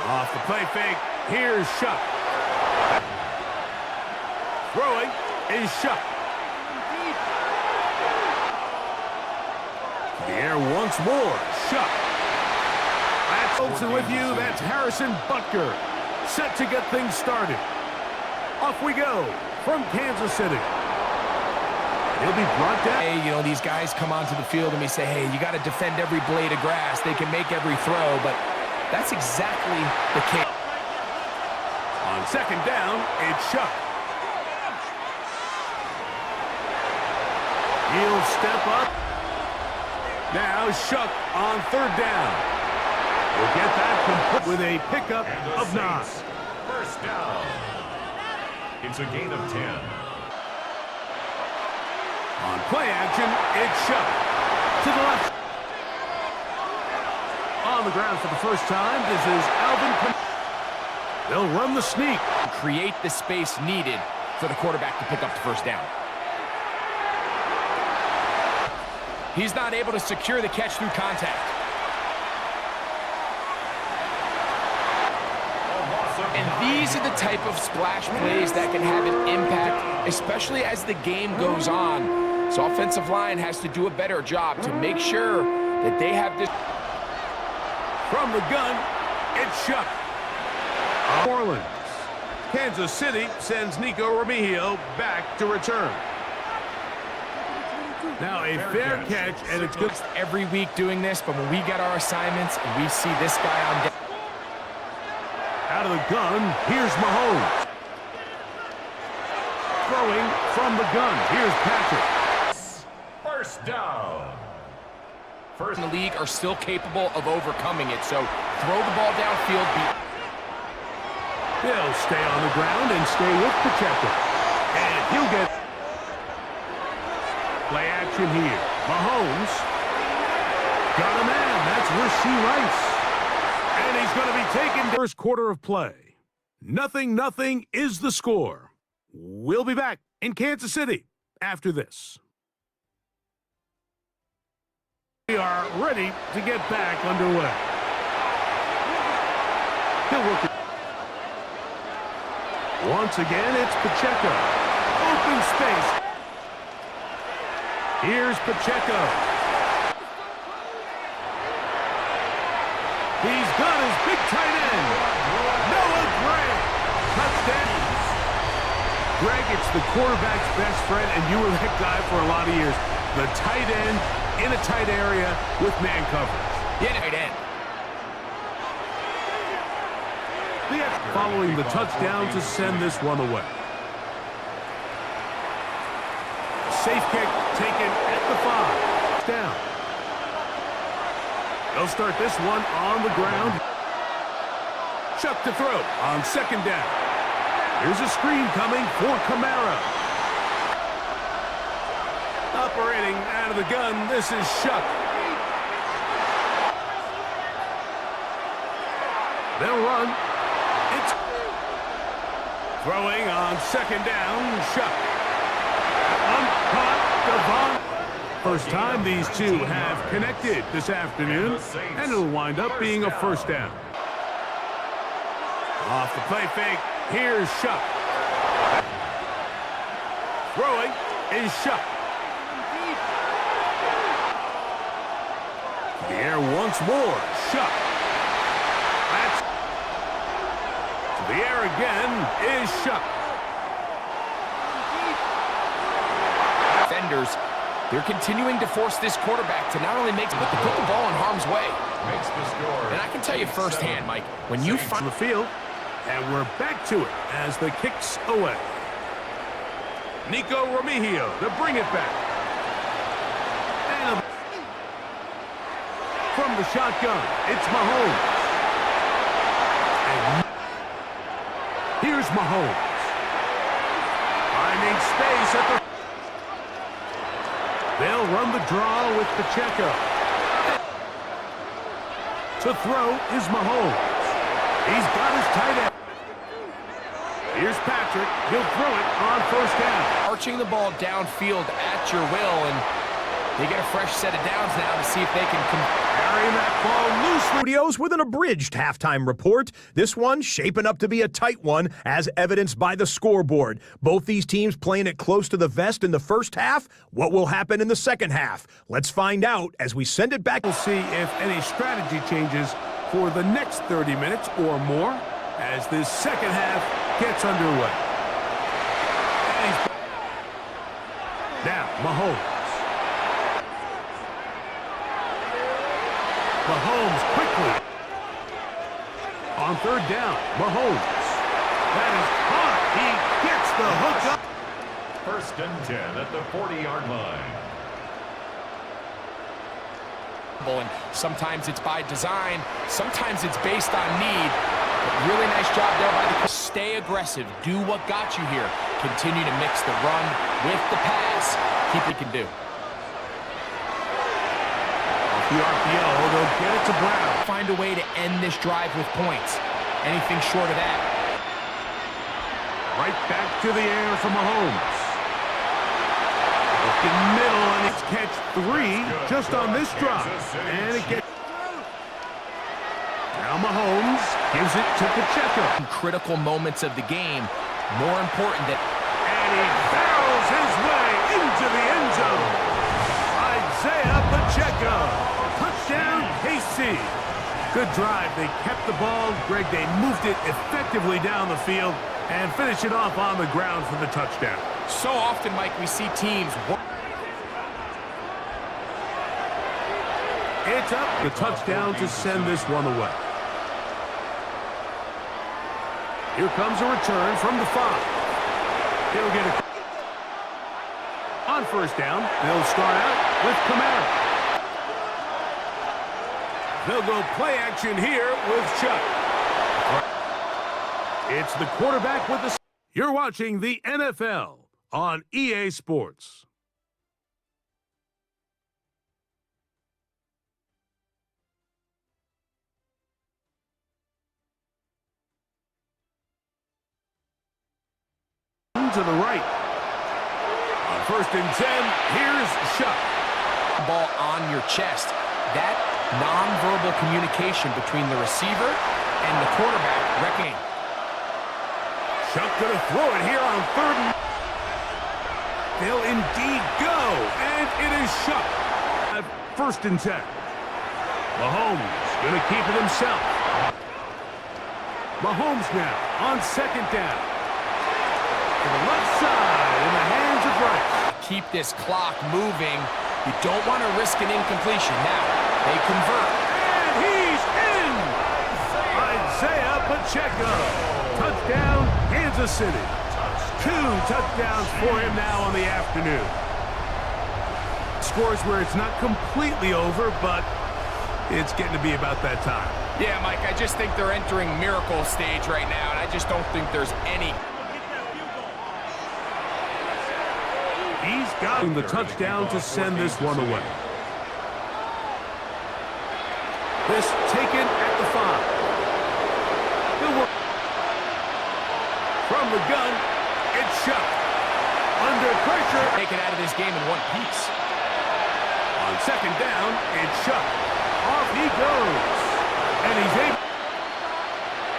Off the play fake, here's Shuck. Throwing is Shuck. The air once more, Shuck. That's Olsen with you, that's Harrison Butker. Set to get things started. Off we go from Kansas City. He'll be brought down. Hey, you know, these guys come onto the field and we say, hey, you got to defend every blade of grass. They can make every throw, but that's exactly the case. On second down, it's Shuck. He'll step up. Now Shuck on third down. We'll get that complete with a pickup of 9. First down. It's a gain of 10. On play action, it's Shuck. To the left. On the ground for the first time, this is Alvin. They'll run the sneak. Create the space needed for the quarterback to pick up the first down. He's not able to secure the catch through contact. And these are the type of splash plays that can have an impact, especially as the game goes on. So offensive line has to do a better job to make sure that they have this. From the gun, it's Shuck. New Orleans. Kansas City sends Nico Remigio back to return. Now a fair catch, and it's good. Every week doing this, but when we get our assignments and we see this guy on deck. Out of the gun, here's Mahomes. Throwing from the gun, here's Patrick. First down. First in the league are still capable of overcoming it, so throw the ball downfield. He'll stay on the ground and stay with Pacheco. And he'll get play action here. Mahomes got a man. That's Rasheed Rice. And he's going to be taken first quarter of play. 0-0 is the score. We'll be back in Kansas City after this. We are ready to get back underway. He'll work it. Once again, it's Pacheco. Open space. Here's Pacheco. He's got his big tight end. Noah Gray. Touchdown. Greg, it's the quarterback's best friend, and you were that guy for a lot of years. The tight end in a tight area with man coverage. Yeah, tight end. Following the touchdown to send this one away. Safe kick taken at the 5. Down. They'll start this one on the ground. Chuck to throw on second down. Here's a screen coming for Kamara. Operating out of the gun, this is Shuck. They'll run. It's throwing on second down, Shuck. Uncaught, Devon. First time these two have connected this afternoon, and it'll wind up being a first down. Off the play fake, here's Shuck. Throwing is Shuck. The air once more, Shuck. That's to the air again is Shuck. Defenders, they're continuing to force this quarterback to not only make, but to put the ball in harm's way. Makes the score. And I can tell you firsthand, Mike, when you find the field, and we're back to it as the kick's away. Nico Remigio to bring it back. And from the shotgun, it's Mahomes. And here's Mahomes. Finding space at the... They'll run the draw with Pacheco. To throw is Mahomes. He's got his tight end. Here's Patrick. He'll throw it on first down. arching the ball downfield at your will, and They get a fresh set of downs now to see if they can Carrying that ball loosely. Studios with an abridged halftime report. This one shaping up to be a tight one, as evidenced by the scoreboard. Both these teams playing it close to the vest in the first half. What will happen in the second half? Let's find out as we send it back. We'll see if any strategy changes for the next 30 minutes or more as this second half gets underway. Now, Mahomes. Mahomes quickly. On third down, Mahomes. That is caught. He gets the hook up. 1st and 10 at the 40-yard line. And sometimes it's by design, sometimes it's based on need. But really nice job there by the... Stay aggressive. Do what got you here. Continue to mix the run with the pass. Keep what you can do. The RPO, they'll get it to Brown. Find a way to end this drive with points. Anything short of that. Right back to the air for Mahomes. Looking middle, and it's catch 3 just on this drive. And it gets... Now Mahomes gives it to Pacheco. In critical moments of the game, more important than... And he barrels his way into the end zone. Isaiah Pacheco. Touchdown, KC. Good drive. They kept the ball. Greg, they moved it effectively down the field and finish it off on the ground for the touchdown. So often, Mike, we see teams... It's up. The touchdown to send this one away. Here comes a return from the 5. He'll get it. On first down, they'll start out with Kamara. They'll go play action here with Chuck. It's the quarterback with the... You're watching the NFL on EA Sports. To the right. On 1st and 10, here's Chuck. Ball on your chest. That non-verbal communication between the receiver and the quarterback reckoning. Chuck gonna throw it here on 3rd and... They'll indeed go, and it is Chuck at 1st and 10. Mahomes gonna keep it himself. Mahomes now on 2nd down. To the left side in the hands of Rice. Keep this clock moving. You don't want to risk an incompletion. Now, they convert. And he's in! Isaiah Pacheco. Touchdown, Kansas City. 2 touchdowns for him now on the afternoon. Scores where it's not completely over, but it's getting to be about that time. Yeah, Mike, I just think they're entering miracle stage right now, and I just don't think there's any... He's got the touchdown to send this one away. This taken at the 5. He'll work. From the gun, it's Chuck. Under pressure. Take it out of this game in one piece. On 2nd down, it's Chuck. Off he goes. And he's able.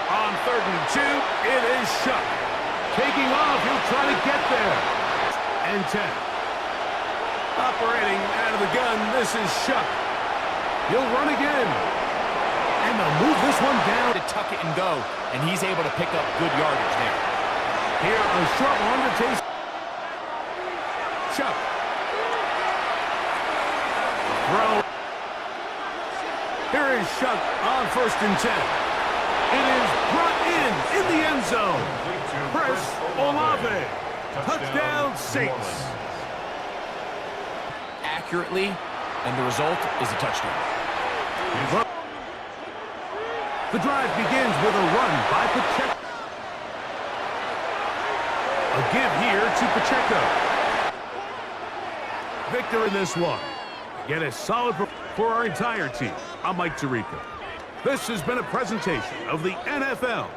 On 3rd and 2, it is Chuck. Taking off, he'll try to get there. And 10. Operating out of the gun, this is Chuck. He'll run again. And they'll move this one down. To tuck it and go, and he's able to pick up good yardage there. Here, a short one to taste. Chuck. Throw. Here is Chuck on 1st and 10. It is brought in the end zone. Chris Olave. Touchdown, Saints. Accurately, and the result is a touchdown. The drive begins with a run by Pacheco. A give here to Pacheco. Victor in this one. Again, a solid for our entire team. I'm Mike Tirico. This has been a presentation of the NFL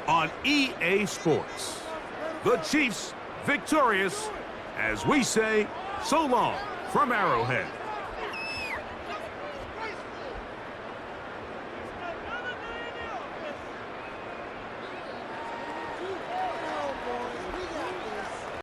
on EA Sports. The Chiefs victorious, as we say, so long from Arrowhead.